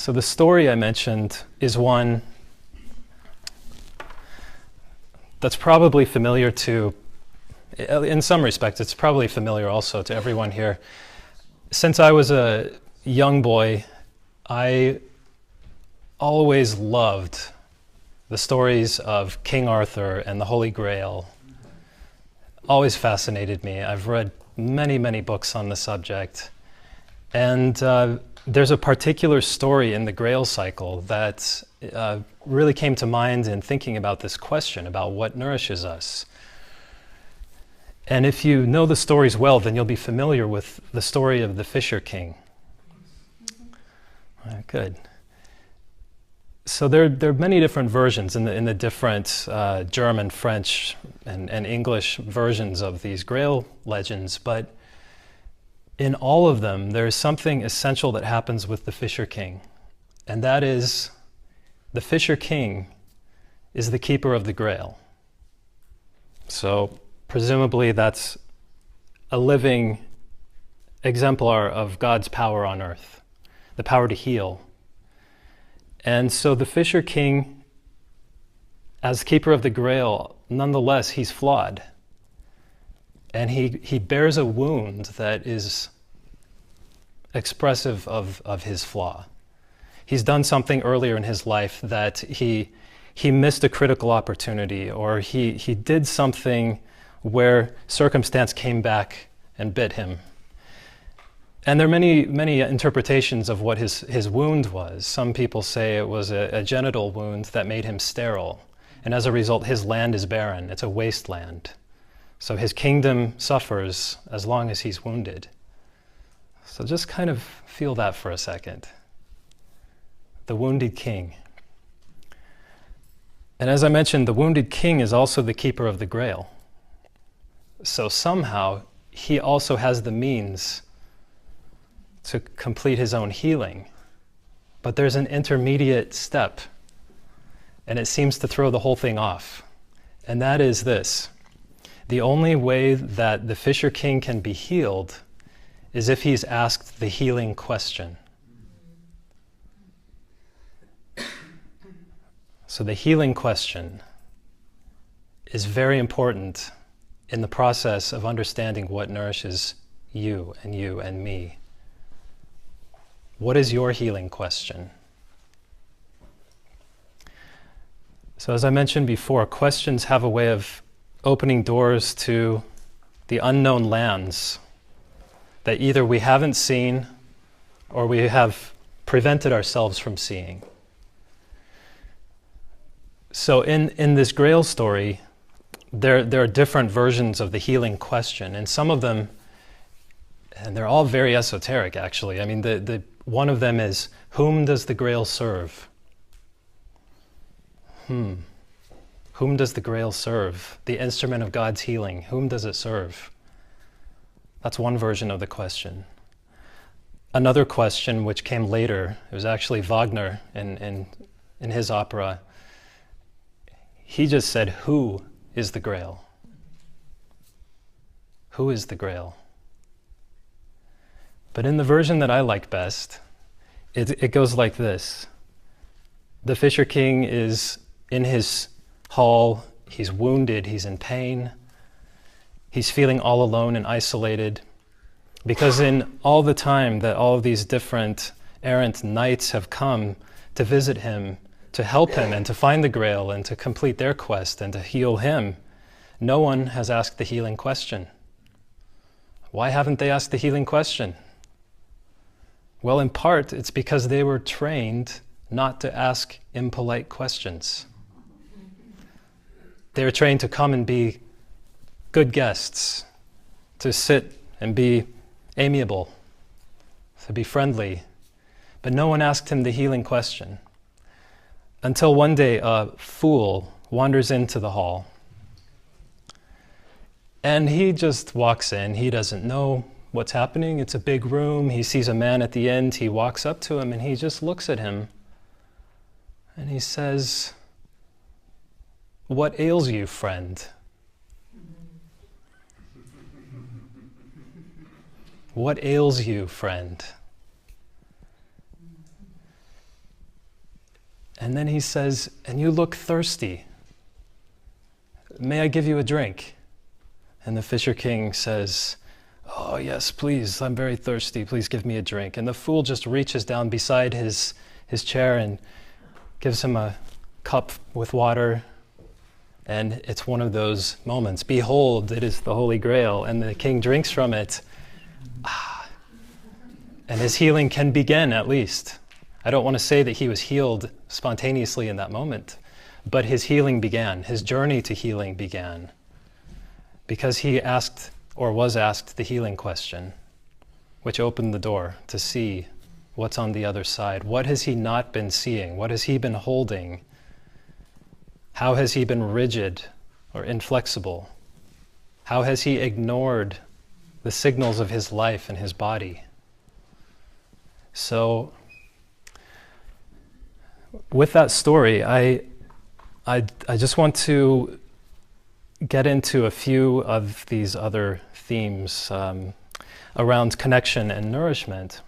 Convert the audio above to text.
So the story I mentioned is one that's probably familiar to, in some respects, it's probably familiar also to everyone here. Since I was a young boy, I always loved the stories of King Arthur and the Holy Grail. Always fascinated me. I've read many, many books on the subject. And there's a particular story in the Grail cycle that really came to mind in thinking about this question about what nourishes us. And if you know the stories well, then you'll be familiar with the story of the Fisher King. Good. So there are many different versions in the different German, French, and English versions of these Grail legends, but in all of them, there is something essential that happens with the Fisher King, and that is the Fisher King is the keeper of the Grail. So presumably that's a living exemplar of God's power on earth, the power to heal. And so the Fisher King, as keeper of the Grail, nonetheless, he's flawed. And he bears a wound that is expressive of his flaw. He's done something earlier in his life that he missed a critical opportunity, or he did something where circumstance came back and bit him. And there are many interpretations of what his wound was. Some people say it was a genital wound that made him sterile. And as a result, his land is barren. It's a wasteland. So his kingdom suffers as long as he's wounded. So just kind of feel that for a second. The wounded king. And as I mentioned, the wounded king is also the keeper of the Grail. So somehow he also has the means to complete his own healing. But there's an intermediate step, and it seems to throw the whole thing off. And that is this. The only way that the Fisher King can be healed is if he's asked the healing question. So the healing question is very important in the process of understanding what nourishes you and me. What is your healing question? So as I mentioned before, questions have a way of opening doors to the unknown lands that either we haven't seen or we have prevented ourselves from seeing. So in this Grail story, there are different versions of the healing question, and some of them, and they're all very esoteric actually. I mean, the one of them is, whom does the Grail serve? Whom does the Grail serve? The instrument of God's healing, whom does it serve? That's one version of the question. Another question, which came later, it was actually Wagner in his opera. He just said, who is the Grail? Who is the Grail? But in the version that I like best, it goes like this. The Fisher King is in his hall, he's wounded, he's in pain, he's feeling all alone and isolated, because in all the time that all of these different errant knights have come to visit him, to help him and to find the Grail and to complete their quest and to heal him, no one has asked the healing question. Why haven't they asked the healing question? Well, in part, it's because they were trained not to ask impolite questions. They were trained to come and be good guests, to sit and be amiable, to be friendly. But no one asked him the healing question. Until one day a fool wanders into the hall. And he just walks in. He doesn't know what's happening. It's a big room. He sees a man at the end. He walks up to him and he just looks at him. And he says, "What ails you, friend?" What ails you, friend? And then he says, and you look thirsty. May I give you a drink? And the Fisher King says, oh yes, please, I'm very thirsty, please give me a drink. And the fool just reaches down beside his chair and gives him a cup with water. And it's one of those moments. Behold, it is the Holy Grail. And the king drinks from it. And his healing can begin, at least. I don't want to say that he was healed spontaneously in that moment, but his healing began. His journey to healing began because he asked, or was asked, the healing question, which opened the door to see what's on the other side. What has he not been seeing? What has he been holding? How has he been rigid or inflexible? How has he ignored the signals of his life and his body? So, with that story, I just want to get into a few of these other themes around connection and nourishment.